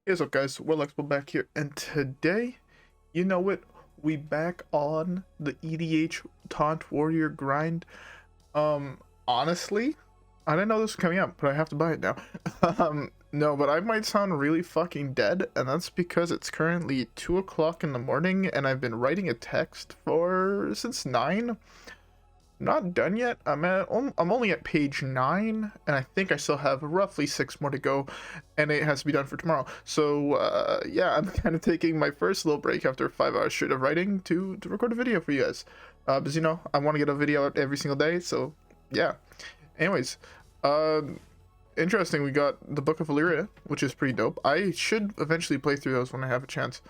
Hey, what's up guys, WhirlXbow back here, and today, you know it, we back on the EDH Taunt Warrior grind. Honestly, I didn't know this was coming up, but I have to buy it now. No, but I might sound really fucking dead, and that's because it's currently 2 o'clock in the morning, and I've been writing a text since 9. Not done yet. I'm only at page 9, and I think I still have roughly 6 more to go, and it has to be done for tomorrow. So yeah, I'm kind of taking my first little break after 5 hours straight of writing to record a video for you guys. Because you know I want to get a video out every single day. So yeah. Anyways, interesting. We got the Book of Valyria, which is pretty dope. I should eventually play through those when I have a chance.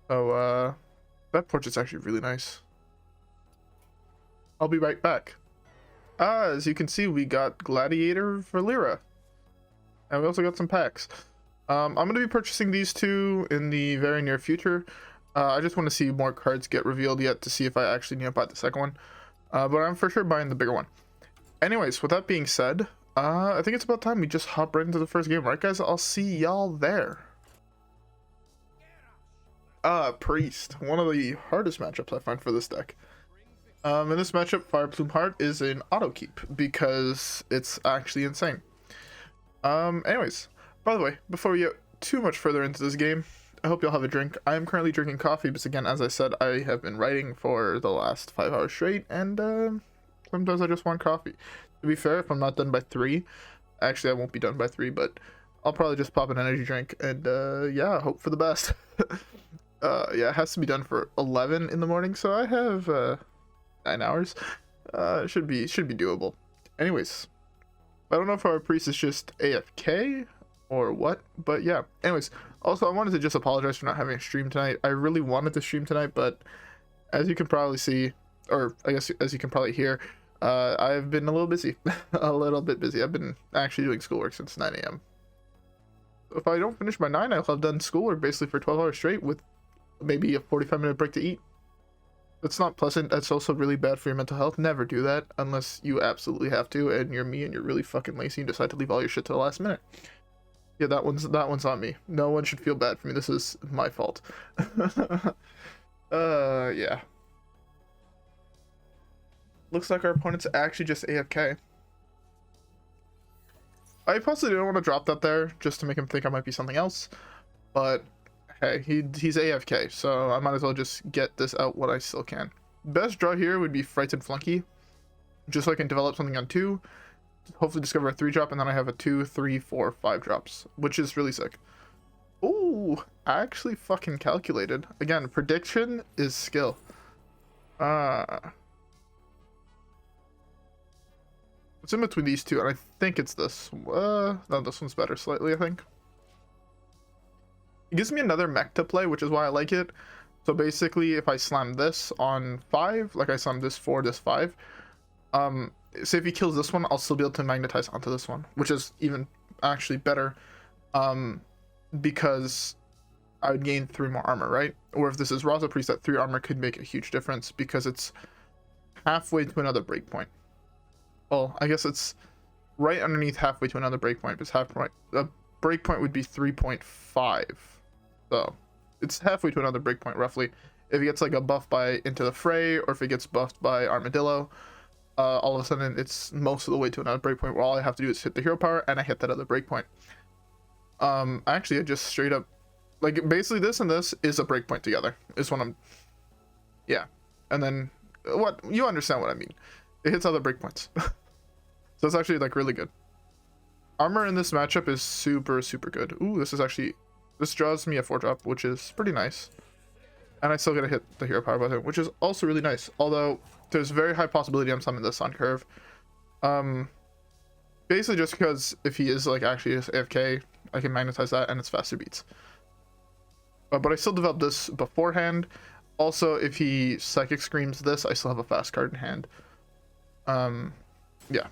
So that portrait's actually really nice. I'll be right back. As you can see, we got Gladiator Valyria, and we also got some packs. I'm going to be purchasing these two in the very near future. I just want to see more cards get revealed yet to see if I actually need to buy the second one. But I'm for sure buying the bigger one. Anyways, with that being said, I think it's about time we just hop right into the first game, right guys? I'll see y'all there. Priest, one of the hardest matchups I find for this deck. In this matchup, Fire Plume Heart is an auto keep because it's actually insane. Anyways, by the way, before we get too much further into this game, I hope y'all have a drink. I am currently drinking coffee because, again, as I said, I have been writing for the last 5 hours straight, and sometimes I just want coffee. To be fair, if I'm not done by 3, actually I won't be done by 3, but I'll probably just pop an energy drink and yeah, hope for the best. Yeah, it has to be done for 11 in the morning, so I have 9 hours. Should be doable. Anyways, I don't know if our priest is just AFK or what, but yeah. Anyways, also I wanted to just apologize for not having a stream tonight. I really wanted to stream tonight, but as you can probably see, or I guess as you can probably hear, I've been a little busy. A little bit busy. I've been actually doing schoolwork since 9 a.m. If I don't finish by 9, I'll have done schoolwork basically for 12 hours straight with maybe a 45-minute break to eat. That's not pleasant. That's also really bad for your mental health. Never do that unless you absolutely have to, and you're me and you're really fucking lazy and decide to leave all your shit to the last minute. Yeah, that one's on me. No one should feel bad for me. This is my fault. Yeah. Looks like our opponent's actually just AFK. I possibly didn't want to drop that there just to make him think I might be something else, but hey, he's AFK, so I might as well just get this out what I still can. Best draw here would be Frightened Flunky, just so I can develop something on 2, hopefully discover a 3-drop, and then I have a 2, 3, 4, 5 drops, which is really sick. Ooh, I actually fucking calculated. Again, prediction is skill. It's in between these two, and I think it's this. No, this one's better slightly, I think. It gives me another mech to play, which is why I like it. So basically, if I slam this on 5, like I slammed this 4, this 5, say if he kills this one, I'll still be able to magnetize onto this one, which is even actually better, because I would gain 3 more armor, right? Or if this is Raza Priest, that 3 armor could make a huge difference because it's halfway to another breakpoint. Well, I guess it's right underneath halfway to another breakpoint, because halfway, the breakpoint would be 3.5. So it's halfway to another breakpoint roughly. If it gets like a buff by into the Fray, or if it gets buffed by Armagedillo, all of a sudden it's most of the way to another breakpoint where all I have to do is hit the hero power and I hit that other breakpoint. Actually I just straight up, like, basically this and this is a breakpoint together is what I'm, yeah. And then what, you understand what I mean. It hits other breakpoints. So it's actually like really good. Armor in this matchup is super good. Ooh, this draws me a 4-drop, which is pretty nice. And I still get to hit the hero power button, which is also really nice. Although, there's very high possibility I'm summoning this on curve. Basically just because if he is like actually just AFK, I can magnetize that and it's faster beats. But I still developed this beforehand. Also, if he Psychic Screams this, I still have a fast card in hand. Yeah.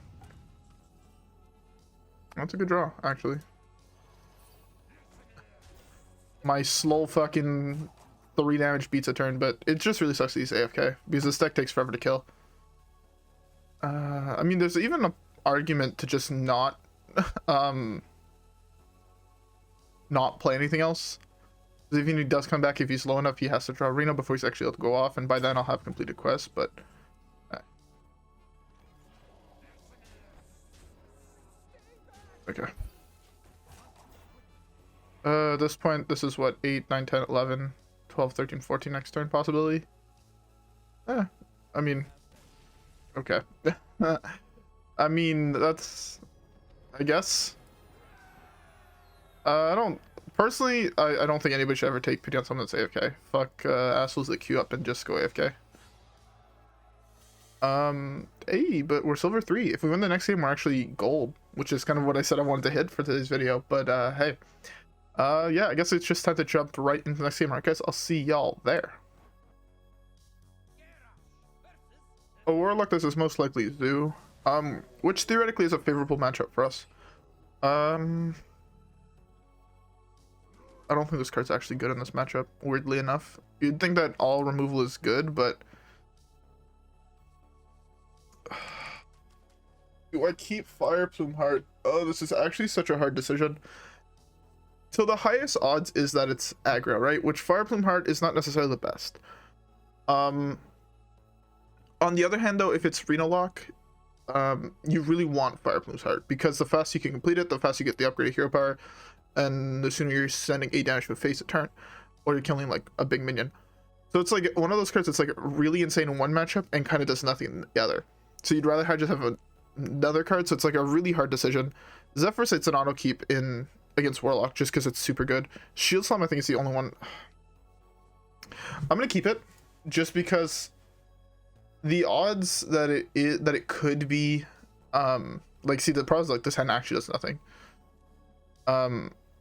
That's a good draw, actually. My slow fucking 3 damage beats a turn, but it just really sucks that he's AFK, because this deck takes forever to kill. I mean, there's even an argument to just not not play anything else. If he does come back, if he's low enough, he has to draw Reno before he's actually able to go off, and by then I'll have completed quests, but... Okay. At this point, this is what, 8, 9, 10, 11, 12, 13, 14 next turn possibility? I mean... Okay. I mean, that's... I guess. I don't... Personally, I don't think anybody should ever take pity on someone that's AFK. Fuck assholes that queue up and just go AFK. Hey, but we're silver 3. If we win the next game, we're actually gold, which is kind of what I said I wanted to hit for today's video. But hey, yeah, I guess it's just time to jump right into the next game. Alright, guys, I'll see y'all there. A warlock, this is most likely Zoo, which theoretically is a favorable matchup for us. I don't think this card's actually good in this matchup, weirdly enough. You'd think that all removal is good, but... Do I keep Fire Plume Heart? Oh, this is actually such a hard decision. So the highest odds is that it's aggro, right? Which Fire Plume Heart is not necessarily the best. On the other hand, though, if it's Reno Lock, you really want Fire Plume's Heart, because the faster you can complete it, the faster you get the upgraded hero power, and the sooner you're sending 8 damage to a face a turn, or you're killing like a big minion. So it's like one of those cards that's like really insane in one matchup and kind of does nothing in the other. So you'd rather just have another card, so it's like a really hard decision. Zephrys, it's an auto keep in against Warlock just because it's super good. Shield Slam, I think, is the only one. I'm gonna keep it just because the odds that it could be like, see, the problem is like this hand actually does nothing.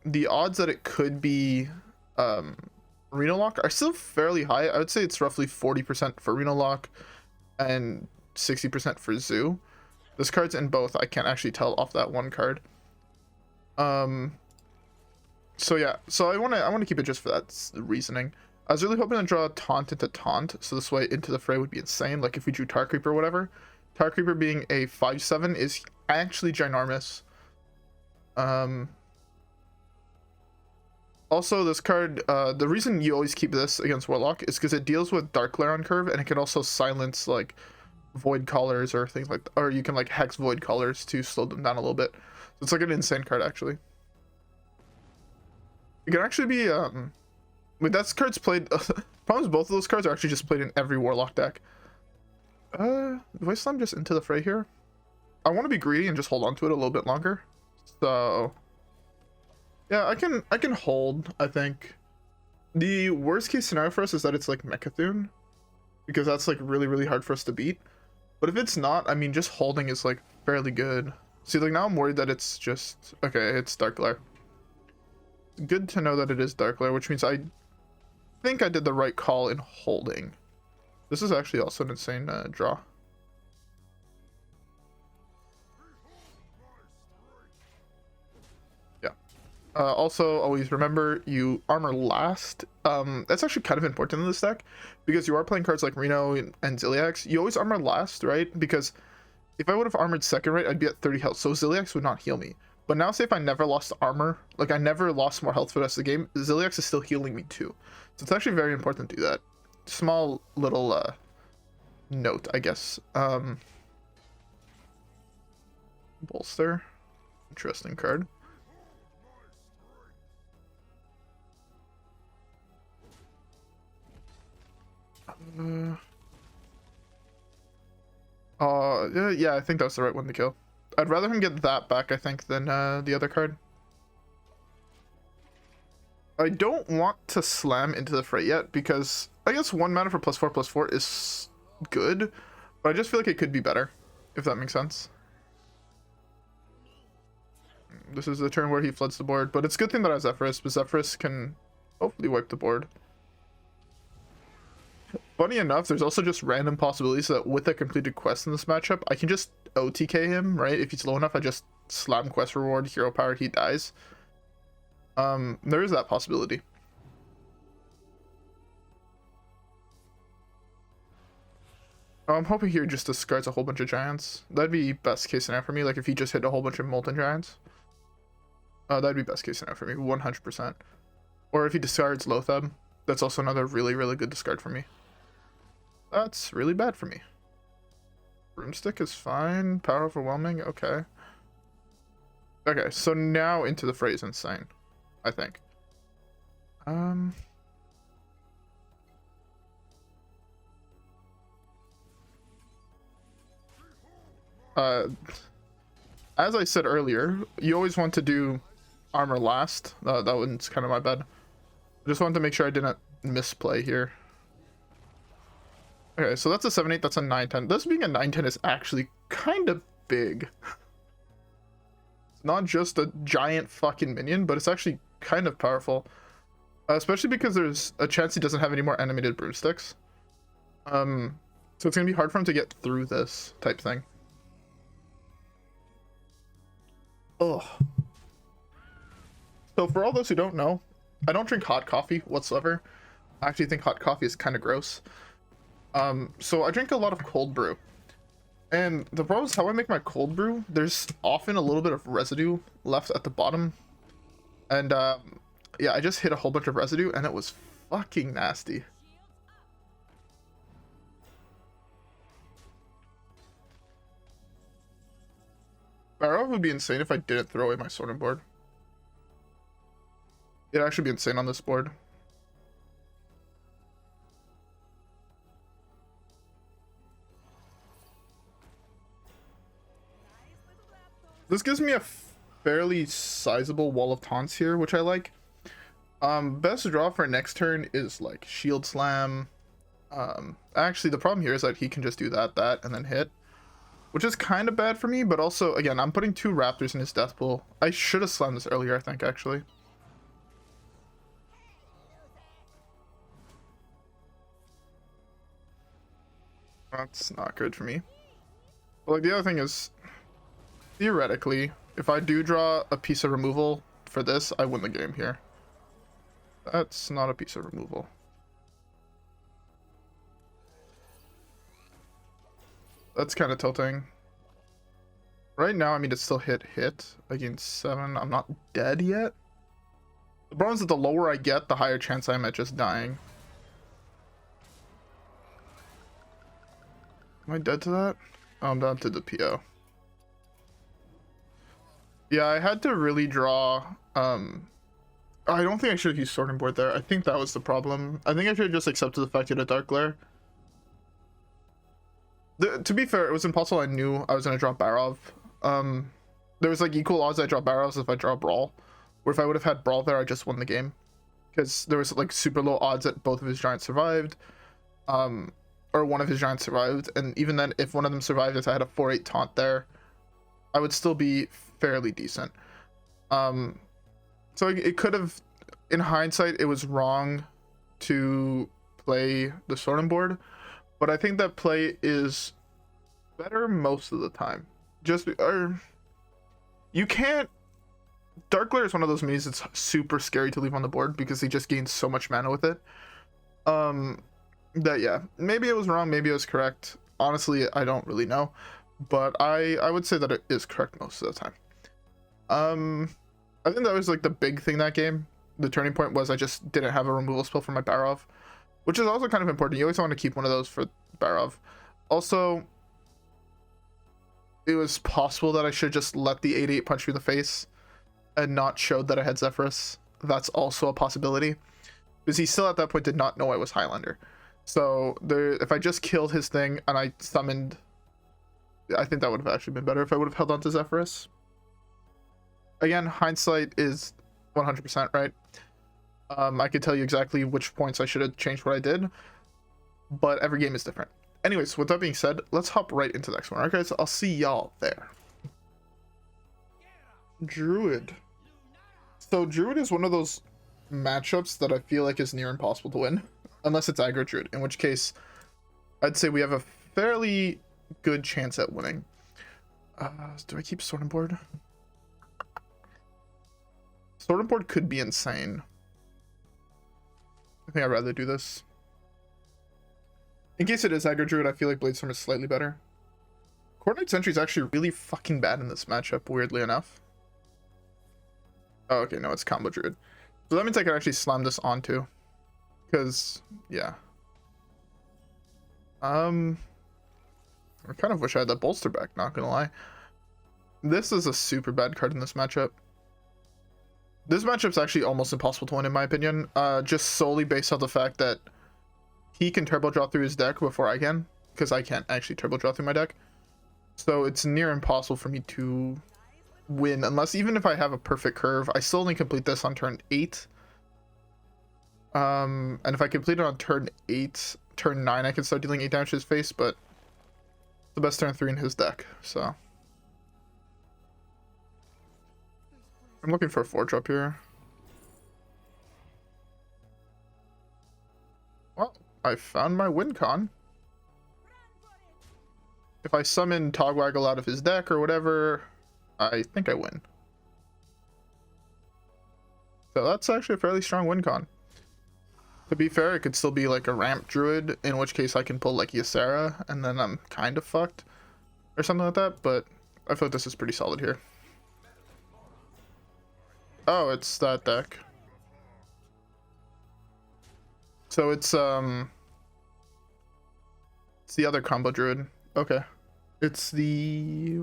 The odds that it could be Reno Lock are still fairly high. I would say it's roughly 40% for Reno Lock and 60% for Zoo. This card's in both. I can't actually tell off that one card. So yeah, so I want to keep it just for that reasoning. I was really hoping to draw Taunt into Taunt, so this way Into the Fray would be insane. Like if we drew Tar Creeper or whatever. Tar Creeper being a 5/7 is actually ginormous. Also, this card, the reason you always keep this against Warlock is because it deals with Dark Glare on curve, and it can also silence like Void Callers or things like that, or you can like hex Void Callers to slow them down a little bit. So it's like an insane card actually. It can actually be wait, that card's played. Problem is both of those cards are actually just played in every Warlock deck. Voice Slam just Into the Fray here. I want to be greedy and just hold on to it a little bit longer. So yeah, I can hold, I think. The worst case scenario for us is that it's like Mechathune, because that's like really, really hard for us to beat. But if it's not, I mean, just holding is like fairly good. See, like now I'm worried that it's just, okay, it's Dark Glare. Good to know that it is Dark Glare, which means I think I did the right call in holding. This is actually also an insane draw. Also, always remember, you armor last. That's actually kind of important in this deck, because you are playing cards like Reno and Zilliax. You always armor last, right? Because if I would have armored second, right, I'd be at 30 health, so Zilliax would not heal me. But now, say if I never lost armor, like I never lost more health for the rest of the game, Zilliax is still healing me too. So it's actually very important to do that. Small little note, I guess. Bolster. Interesting card. Yeah, I think that's the right one to kill. I'd rather him get that back, I think, than the other card. I don't want to slam Into the Fray yet, because I guess 1 mana for +4/+4 is good, but I just feel like it could be better, if that makes sense. This is the turn where he floods the board, but it's a good thing that I have Zephrys, but Zephrys can hopefully wipe the board. Funny enough, there's also just random possibilities that with a completed quest in this matchup, I can just OTK him, right? If he's low enough, I just slam quest reward, hero power, he dies. There is that possibility. I'm hoping he just discards a whole bunch of giants. That'd be best case scenario for me, like if he just hit a whole bunch of molten giants. That'd be best case scenario for me, 100%. Or if he discards Loatheb, that's also another really, really good discard for me. That's really bad for me. Broomstick is fine. Power overwhelming, okay. Okay, so now into the Fray is insane, I think. As I said earlier, you always want to do armor last. That one's kind of my bad. I just wanted to make sure I didn't misplay here. Okay, so that's a 7-8, that's a 9-10. This being a 9-10 is actually kind of big. It's not just a giant fucking minion, but it's actually kind of powerful. Especially because there's a chance he doesn't have any more animated broomsticks. So it's gonna be hard for him to get through this type thing. Ugh. So for all those who don't know, I don't drink hot coffee whatsoever. I actually think hot coffee is kind of gross. So I drink a lot of cold brew. And the problem is how I make my cold brew, there's often a little bit of residue left at the bottom. And yeah, I just hit a whole bunch of residue and it was fucking nasty. Barov would be insane if I didn't throw away my sorting board. It'd actually be insane on this board. This gives me a fairly sizable wall of taunts here, which I like. Best draw for next turn is like Shield Slam. Actually, the problem here is that he can just do that, and then hit. Which is kind of bad for me, but also, again, I'm putting 2 Raptors in his death pool. I should have slammed this earlier, I think, actually. That's not good for me. But like, the other thing is, theoretically, if I do draw a piece of removal for this, I win the game here. That's not a piece of removal. That's kind of tilting. Right now, I mean, it's still hit against 7. I'm not dead yet. The problem is that the lower I get, the higher chance I am at just dying. Am I dead to that? Oh, I'm down to the PO. Yeah, I had to really draw. I don't think I should have used sorting board there. I think that was the problem. I think I should have just accepted the fact he had a Dark Glare. To be fair, it was impossible. I knew I was going to draw Barov. There was like equal odds I draw Barov as if I draw Brawl. Or if I would have had Brawl there, I just won the game. Because there was like super low odds that both of his giants survived. Or one of his giants survived. And even then, if one of them survived, if I had a 4-8 taunt there, I would still be fairly decent. So it could have, in hindsight, it was wrong to play the sorting board. But I think that play is better most of the time. You can't. Dark Glare is one of those minis that's super scary to leave on the board because he just gains so much mana with it. That yeah, maybe it was wrong, maybe it was correct. Honestly, I don't really know, but I would say that it is correct most of the time. I think that was like the big thing that game. The turning point was I just didn't have a removal spell for my Barov, which is also kind of important. You always want to keep one of those for Barov. Also, it was possible that I should just let the 8-8 punch me in the face and not showed that I had Zephrys. That's also a possibility. Because he still at that point did not know I was Highlander. So if I just killed his thing and I summoned, I think that would have actually been better if I would have held on to Zephrys. Again, hindsight is 100% right. I could tell you exactly which points I should have changed what I did, but every game is different. Anyways, with that being said, let's hop right into the next one. Alright guys, I'll see y'all there. Druid. So Druid is one of those matchups that I feel like is near impossible to win, unless it's aggro Druid, in which case I'd say we have a fairly good chance at winning. Do I keep sorting board? Sorting board could be insane. I think I'd rather do this. In case it is aggro Druid, I feel like Bladestorm is slightly better. Coordinate Sentry is actually really fucking bad in this matchup, weirdly enough. Oh, okay, no, it's combo druid. So that means I can actually slam this onto. Because, yeah. I kind of wish I had that bolster back, not gonna lie. This is a super bad card in this matchup. This matchup's actually almost impossible to win, in my opinion. Just solely based on the fact that he can turbo draw through his deck before I can, because I can't actually turbo draw through my deck. So it's near impossible for me to win, unless even if I have a perfect curve. I still only complete this on turn 8. And if I complete it on turn 8, turn 9, I can start dealing 8 damage to his face, but the best turn 3 in his deck, so. I'm looking for a 4-drop here. Well, I found my win con. If I summon Togwaggle out of his deck or whatever, I think I win. So that's actually a fairly strong win con. To be fair, it could still be like a ramp druid, in which case I can pull like Ysera, and then I'm kind of fucked. Or something like that, but I feel like this is pretty solid here. Oh, it's that deck. So it's the other combo druid. Okay. It's the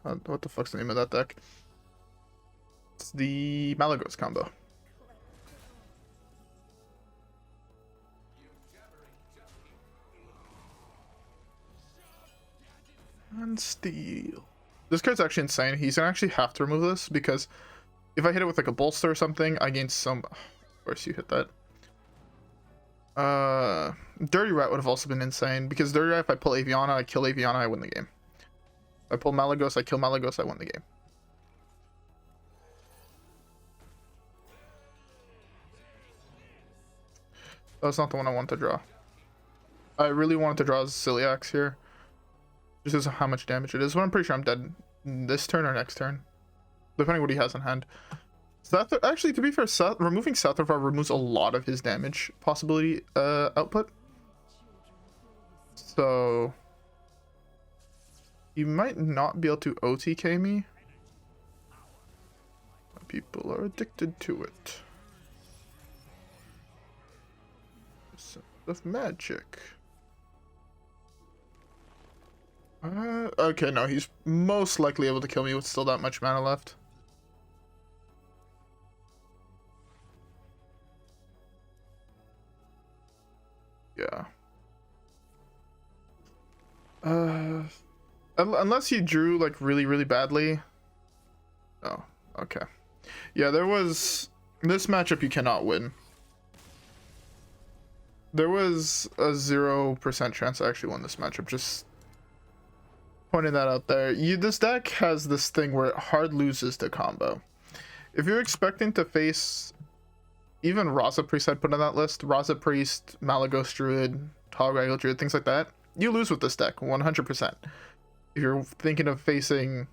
what the fuck's the name of that deck? It's the Malagos combo. And steal. This card's actually insane. He's gonna actually have to remove this because if I hit it with like a bolster or something, I gain some. Of course, you hit that. Dirty Rat would have also been insane because Dirty Rat, if I pull Aviana, I kill Aviana, I win the game. If I pull Malagos, I kill Malagos, I win the game. That's not the one I want to draw. I really wanted to draw Zilliax here. Just because of how much damage it is. But I'm pretty sure I'm dead this turn or next turn, depending what he has in hand. Actually, to be fair, removing Zephrys removes a lot of his damage possibility output. So he might not be able to OTK me. People are addicted to it. Sense of magic. Okay, no, he's most likely able to kill me with still that much mana left. Yeah. Unless he drew like really badly. Oh, okay. Yeah, there was this matchup you cannot win. There was a 0% chance I actually won this matchup. Just pointing that out there. This deck has this thing where it hard loses to combo. If you're expecting to face even Raza Priest, I'd put on that list. Raza Priest, Malagos Druid, Togwaggle Druid, things like that. You lose with this deck, 100%. If you're thinking of facing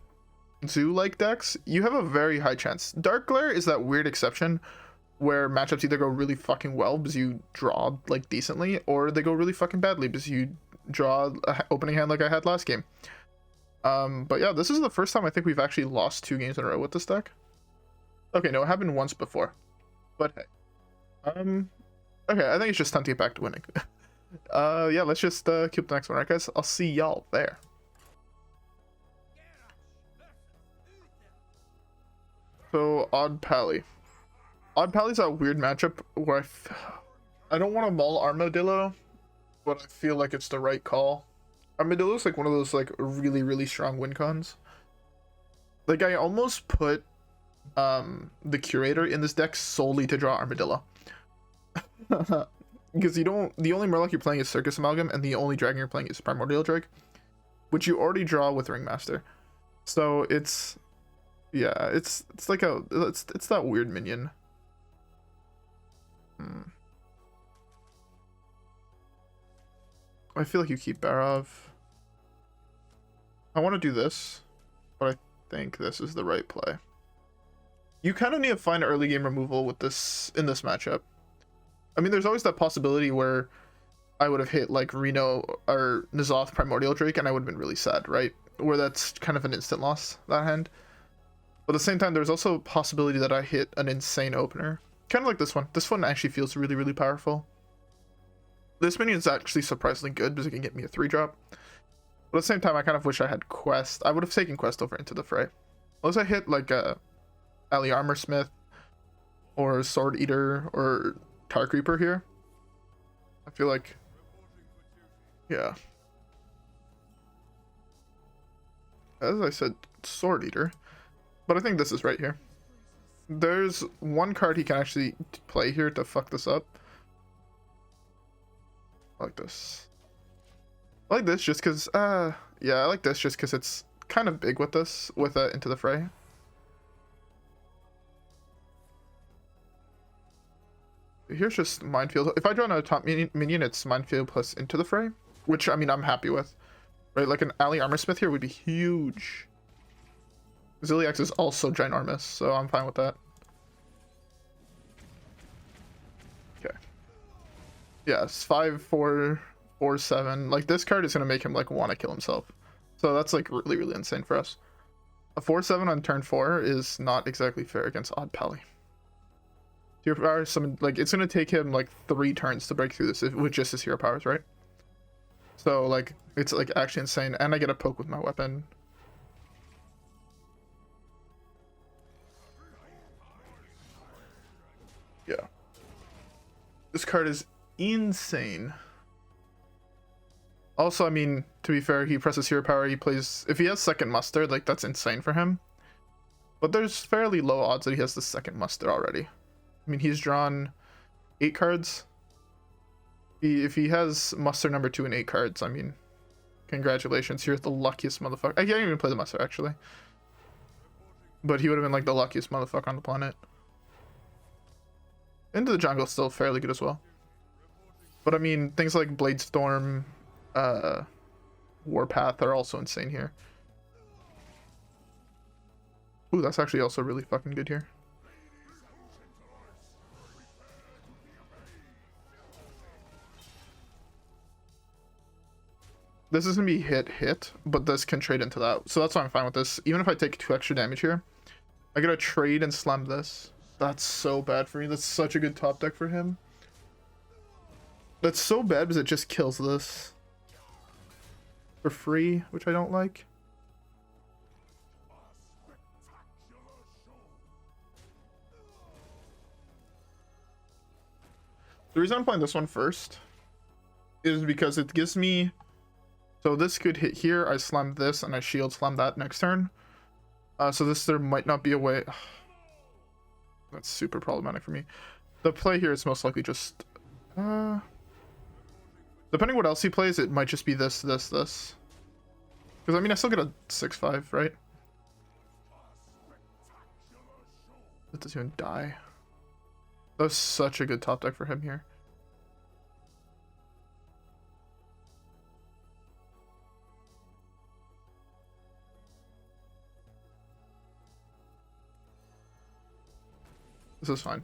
Zoo-like decks, you have a very high chance. Dark Glare is that weird exception where matchups either go really fucking well because you draw like decently, or they go really fucking badly because you draw an opening hand like I had last game. But yeah, this is the first time I think we've actually lost 2 games in a row with this deck. Okay, no, it happened once before. But hey. Okay, I think it's just time to get back to winning. Yeah, let's just keep the next one, right, guys? I'll see y'all there. So, Odd Pally. Odd Pally's that weird matchup where I don't want to mull Armagedillo, but I feel like it's the right call. Armagedillo's like one of those like really strong win cons. Like I almost put the Curator in this deck solely to draw Armadillo. Because the only Murloc you're playing is Circus Amalgam, and the only dragon you're playing is Primordial Drake, which you already draw with Ringmaster. So it's, yeah, it's like it's that weird minion. I feel like you keep Barov. I want to do this, but I think this is the right play. You kind of need to find early game removal with this in this matchup. I mean, there's always that possibility where I would have hit like Reno or N'Zoth Primordial Drake and I would have been really sad, right? Where that's kind of an instant loss, that hand. But at the same time, there's also a possibility that I hit an insane opener. Kind of like this one. This one actually feels really, really powerful. This minion is actually surprisingly good because it can get me a 3-drop. But at the same time, I kind of wish I had Quest. I would have taken Quest over Into the Fray. Unless I hit like a Alley Armorsmith or Sword Eater or Tark Reaper here. I feel like, yeah. As I said, Sword Eater. But I think this is right here. There's one card he can actually play here to fuck this up. I like this. I like this just because, yeah, I like this just because it's kind of big with this, with Into the Fray. Here's just Minefield. If I draw another top minion, it's Minefield plus Into the Fray, which, I mean, I'm happy with. Right, like an Alley Armorsmith here would be huge. Zilliax is also ginormous, so I'm fine with that. Okay. Yeah, it's 5, 4, 4, 7. Like, this card is going to make him, like, want to kill himself. So that's, like, really, really insane for us. A 4-7 on turn 4 is not exactly fair against Odd Pally. Hero power, summon, like, it's going to take him, like, 3 turns to break through this with just his hero powers, right? So, like, it's, like, actually insane. And I get a poke with my weapon. Yeah. This card is insane. Also, I mean, to be fair, he presses hero power, he plays... If he has second muster, like, that's insane for him. But there's fairly low odds that he has the second muster already. I mean, he's drawn 8 cards. If he has muster number 2 and 8 cards, I mean, congratulations, you're the luckiest motherfucker. I can't even play the muster, actually. But he would have been, like, the luckiest motherfucker on the planet. Into the Jungle is still fairly good as well. But I mean, things like Bladestorm, Warpath are also insane here. Ooh, that's actually also really fucking good here. This is gonna be hit, but this can trade into that. So that's why I'm fine with this. Even if I take 2 extra damage here, I gotta trade and slam this. That's so bad for me. That's such a good top deck for him. That's so bad because it just kills this for free, which I don't like. The reason I'm playing this one first is because it gives me... So this could hit here, I slam this, and I shield slam that next turn. So there might not be a way... That's super problematic for me. The play here is most likely just... depending what else he plays, it might just be this. Because, I mean, I still get a 6-5, right? That doesn't even die. That was such a good top deck for him here. This is fine.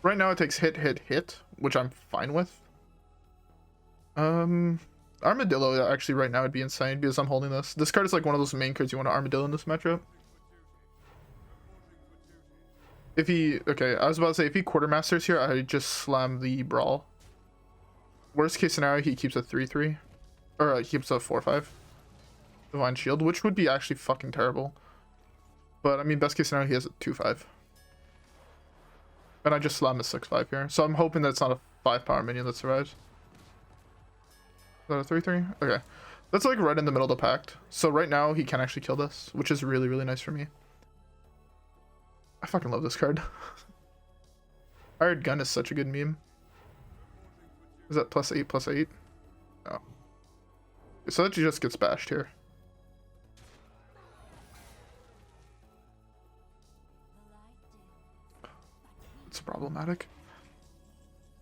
Right now it takes hit, which I'm fine with. Armagedillo actually right now would be insane because I'm holding this. This card is like one of those main cards you want to Armadillo in this matchup. If he... Okay, I was about to say, if he Quartermasters here, I just slam the Brawl. Worst case scenario, he keeps a 3-3. Or he keeps a 4-5. Divine Shield, which would be actually fucking terrible. But, I mean, best case scenario, he has a 2-5. And I just slam a 6-5 here. So I'm hoping that it's not a 5-power minion that survives. Is that a 3-3? Okay. That's like right in the middle of the pact. So right now, he can actually kill this, which is really, really nice for me. I fucking love this card. Hired Gun is such a good meme. Is that +8/+8? No. So that just gets bashed here. It's problematic.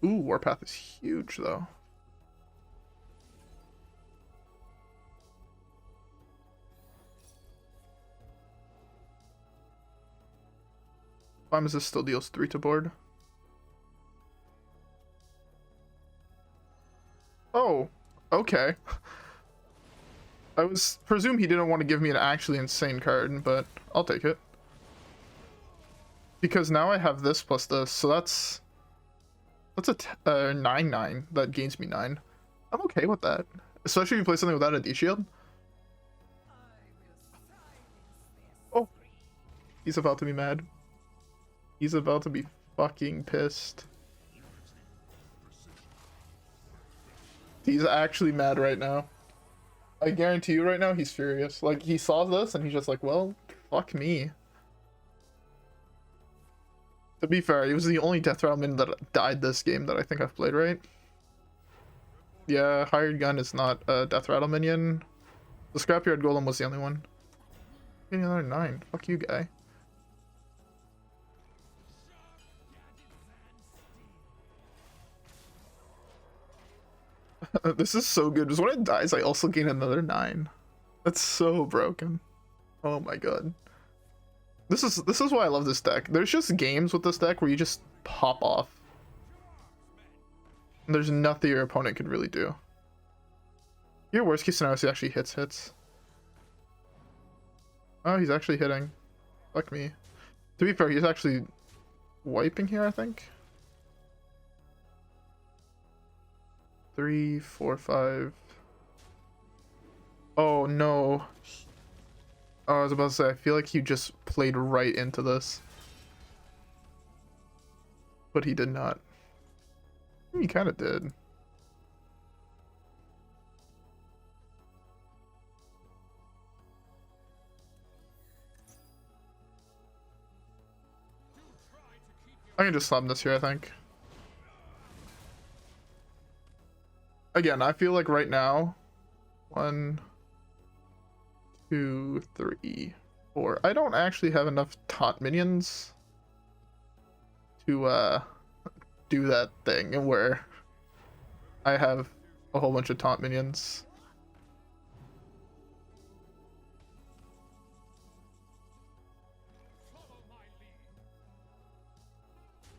Ooh, Warpath is huge though. This still deals 3 to board. Oh, okay. I presume he didn't want to give me an actually insane card, but I'll take it. Because now I have this plus this, so that's a 9/9 that gains me 9. I'm okay with that, especially if you play something without a D shield. Oh, he's about to be mad. He's about to be fucking pissed. He's actually mad right now. I guarantee you right now he's furious. Like, he saw this and he's just like, well, fuck me. To be fair, he was the only Death Rattle minion that died this game that I think I've played, right? Yeah, Hired Gun is not a Death Rattle minion. The Scrapyard Golem was the only one. Getting another 9. Fuck you, guy. This is so good, because when it dies, I also gain another 9. That's so broken. Oh my god. This is why I love this deck. There's just games with this deck where you just pop off. And there's nothing your opponent could really do. Your worst case scenario is he actually hits. Oh, he's actually hitting. Fuck me. To be fair, he's actually wiping here, I think. 3, 4, 5. Oh no. Oh, I was about to say, I feel like he just played right into this. But he did not. He kind of did. I can just slam this here, I think. Again, I feel like right now, 1, 2, 3, 4. I don't actually have enough taunt minions to do that thing where I have a whole bunch of taunt minions.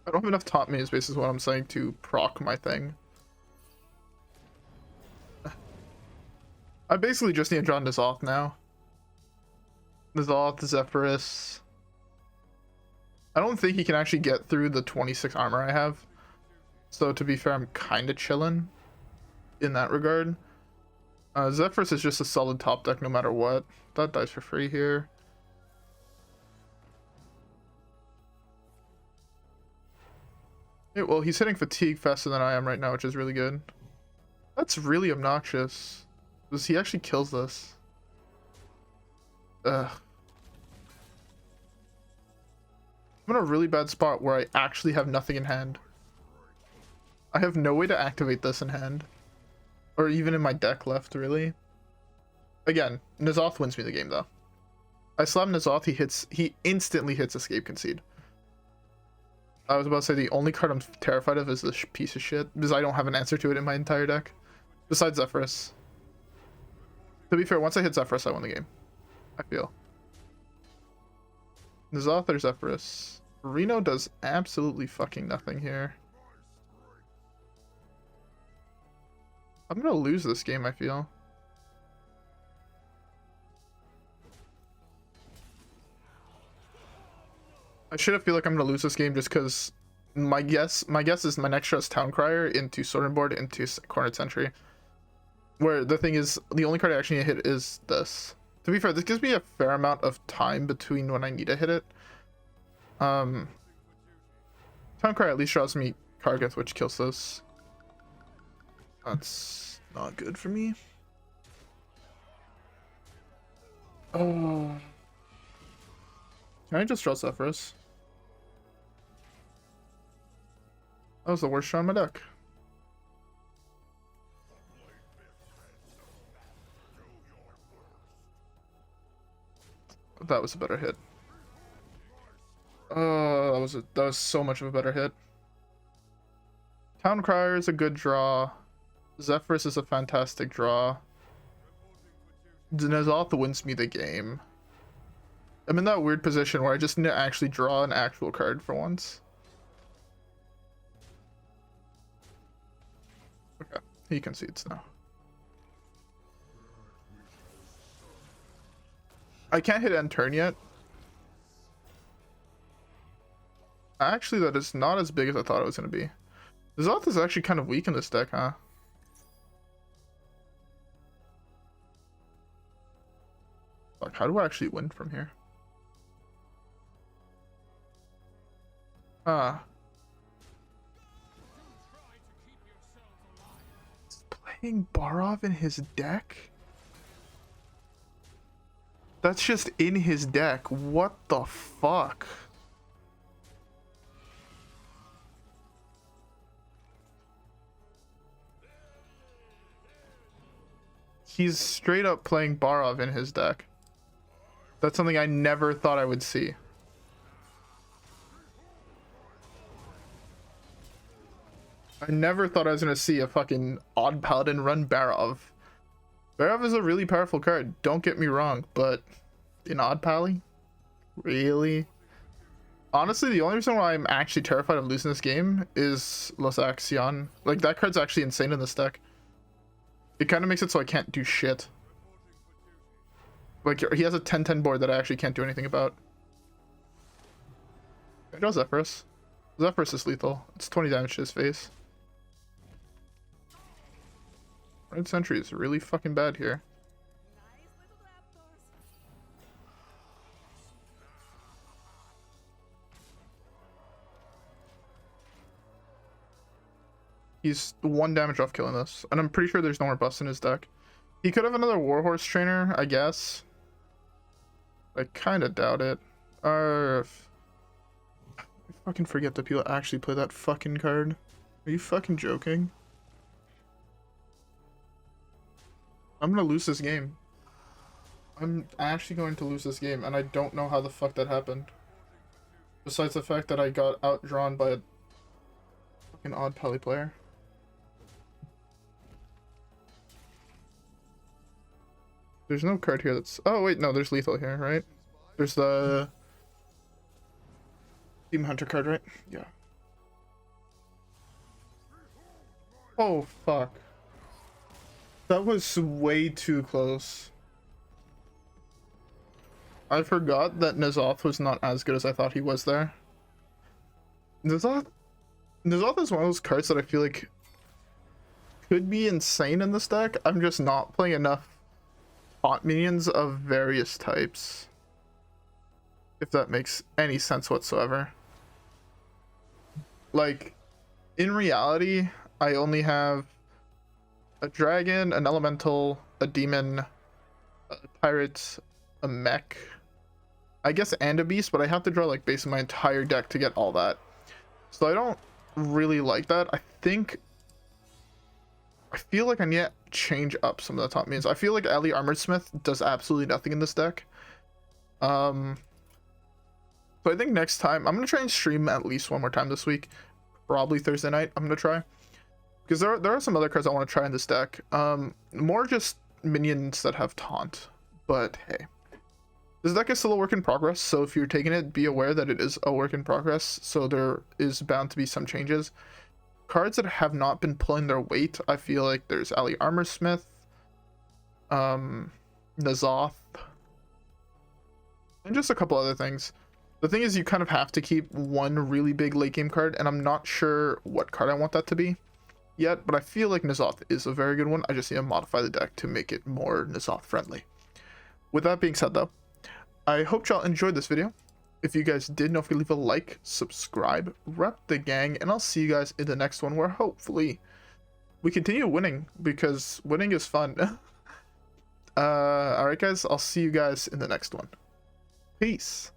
I don't have enough taunt minions, basically what I'm saying, to proc my thing. I basically just need to draw N'Zoth now. N'Zoth, Zephrys. I don't think he can actually get through the 26 armor I have. So to be fair, I'm kind of chilling in that regard. Zephrys is just a solid top deck no matter what. That dies for free here. Yeah, well, he's hitting fatigue faster than I am right now, which is really good. That's really obnoxious. Because he actually kills this. Ugh. I'm in a really bad spot where I actually have nothing in hand. I have no way to activate this in hand. Or even in my deck left, really. Again, N'Zoth wins me the game, though. I slam N'Zoth, he instantly hits Escape Concede. I was about to say the only card I'm terrified of is this piece of shit, because I don't have an answer to it in my entire deck. Besides Zephrys. To be fair, once I hit Zephrys, I win the game. I feel. N'Zoth or Zephrys. Reno does absolutely fucking nothing here. I'm gonna lose this game, I feel. I should have feel like I'm gonna lose this game just because my guess is my next draw is Town Crier into Sword Board into Cornered Sentry. Where the thing is, the only card I actually need to hit is this. To be fair, this gives me a fair amount of time between when I need to hit it. Town Crier at least draws me Kargath, which kills this. That's not good for me. Oh. Can I just draw Zephrys? That was the worst shot on my deck. That was a better hit. Oh, that was so much of a better hit. Town Crier is a good draw. Zephrys is a fantastic draw. N'Zoth wins me the game. I'm in that weird position where I just need to actually draw an actual card for once. Okay, he concedes now. I can't hit end turn yet. Actually, that is not as big as I thought it was going to be. Zoth is actually kind of weak in this deck, huh? Fuck, how do I actually win from here? He's playing Barov in his deck? That's just in his deck. What the fuck? He's straight up playing Barov in his deck. That's something I never thought I would see. I never thought I was going to see a fucking Odd Paladin run Barov. Barov is a really powerful card, don't get me wrong, but in Odd Pally? Really? Honestly, the only reason why I'm actually terrified of losing this game is Los Axion. Like, that card's actually insane in this deck. It kind of makes it so I can't do shit. Like, he has a 10-10 board that I actually can't do anything about. I draw Zephrys. Zephrys is lethal. It's 20 damage to his face. Red Sentry is really fucking bad here. He's 1 damage off killing this, and I'm pretty sure there's no more buffs in his deck. He could have another Warhorse trainer, I guess. I kind of doubt it. I fucking forget that people actually play that fucking card. Are you fucking joking? I'm gonna lose this game. I'm actually going to lose this game, and I don't know how the fuck that happened. Besides the fact that I got outdrawn by a fucking Odd Pally player. There's no card here that's... Oh, wait, no, there's lethal here, right? There's the... Demon Hunter card, right? Yeah. Oh, fuck. That was way too close. I forgot that N'Zoth was not as good as I thought he was there. N'Zoth is one of those cards that I feel like could be insane in this deck. I'm just not playing enough Taunt minions of various types. If that makes any sense whatsoever. Like, in reality, I only have a dragon, an elemental, a demon, a pirate, a mech, I guess, and a beast, but I have to draw like basically my entire deck to get all that. So I don't really like that. I feel like I need to change up some of the top minions. I feel like Ali Armorsmith does absolutely nothing in this deck. So I think next time, I'm going to try and stream at least one more time this week. Probably Thursday night, I'm going to try. Because there are some other cards I want to try in this deck. More just minions that have Taunt. But hey. This deck is still a work in progress, so if you're taking it, be aware that it is a work in progress. So there is bound to be some changes. Cards that have not been pulling their weight, I feel like there's Ali Armorsmith, N'Zoth, and just a couple other things. The thing is, you kind of have to keep one really big late game card, and I'm not sure what card I want that to be yet, but I feel like N'Zoth is a very good one. I just need to modify the deck to make it more N'Zoth friendly. With that being said though, I hope y'all enjoyed this video. If you guys did, don't forget to leave a like, subscribe, rep the gang, and I'll see you guys in the next one where hopefully we continue winning, because winning is fun. Alright guys, I'll see you guys in the next one. Peace.